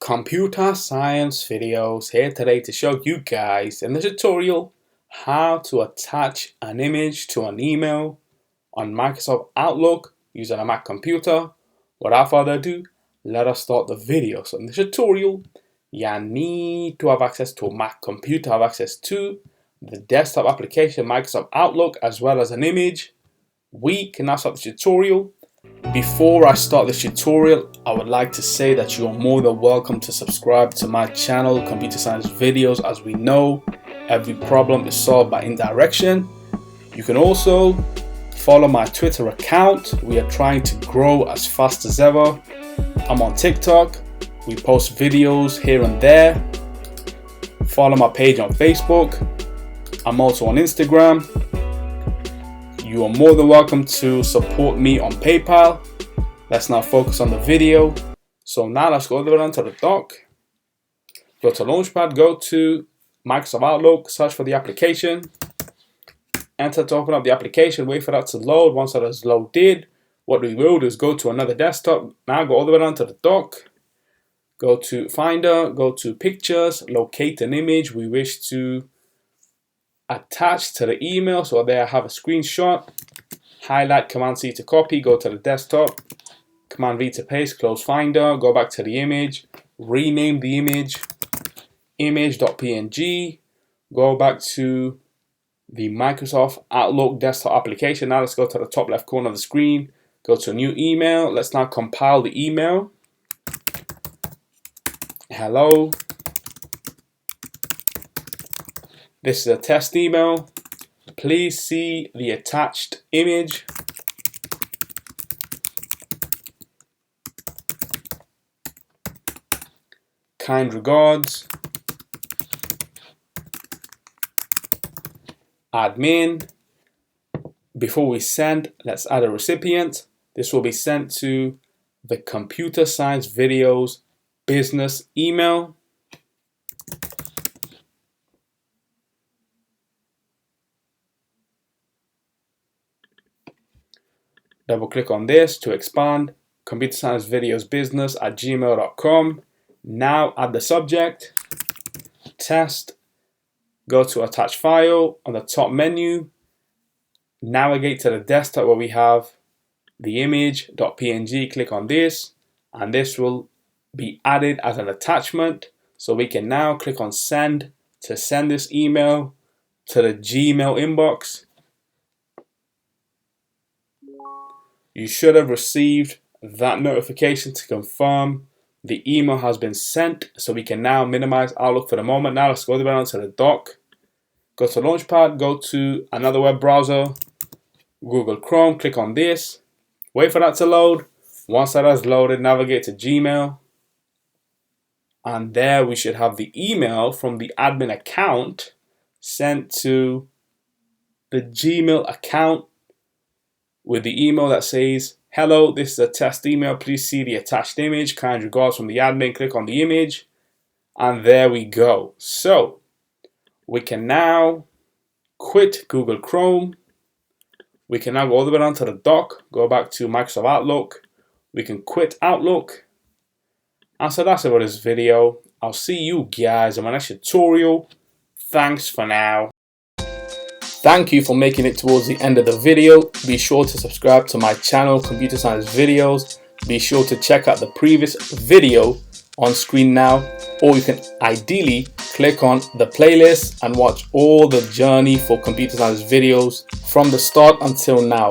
Computer Science Videos here today to show you guys in the tutorial how to attach an image to an email on Microsoft Outlook using a Mac computer. Without further ado, let us start the video. So in the tutorial, you need to have access to a Mac computer, have access to the desktop application Microsoft Outlook as well as an image. We can now start the tutorial. Before I start this tutorial, I would like to say that you are more than welcome to subscribe to my channel, Computer Science Videos. As we know, every problem is solved by indirection. You can also follow my Twitter account. We are trying to grow as fast as ever. I'm on TikTok. We post videos here and there. Follow my page on Facebook. I'm also on Instagram. You are more than welcome to support me on PayPal. Let's now focus on the video. So now let's go over onto the dock. Go to Launchpad, go to Microsoft Outlook, search for the application. Enter to open up the application, wait for that to load. Once that is loaded, what we will do is go to another desktop. Now go all the way down to the dock. Go to Finder, go to Pictures, locate an image we wish to attach to the email. So there I have a screenshot. Highlight, Command C to copy, go to the desktop. Command V to paste, close Finder, go back to the image, rename the image, image.png, go back to the Microsoft Outlook desktop application. Now let's go to the top left corner of the screen, go to a new email. Let's now compile the email. Hello. This is a test email. Please see the attached image. Kind regards. Admin. Before we send, let's add a recipient. This will be sent to the Computer Science Videos business email. Double click on this to expand. ComputerScienceVideosBusiness@gmail.com. Now add the subject, test, go to attach file on the top menu, navigate to the desktop where we have the image.png, click on this, and this will be added as an attachment. So we can now click on send to send this email to the Gmail inbox. You should have received that notification to confirm the email has been sent. So we can now minimize Outlook for the moment. Now let's go down to the dock. Go to Launchpad, go to another web browser, Google Chrome, click on this. Wait for that to load. Once that has loaded, navigate to Gmail. And there we should have the email from the admin account sent to the Gmail account with the email that says, hello, this is a test email. Please see the attached image. Kind regards from the admin. Click on the image. And there we go. So we can now quit Google Chrome. We can now go all the way down to the dock. Go back to Microsoft Outlook. We can quit Outlook. And so that's it for this video. I'll see you guys in my next tutorial. Thanks for now. Thank you for making it towards the end of the video. Be sure to subscribe to my channel, Computer Science Videos. Be sure to check out the previous video on screen now, or you can ideally click on the playlist and watch all the journey for Computer Science Videos from the start until now.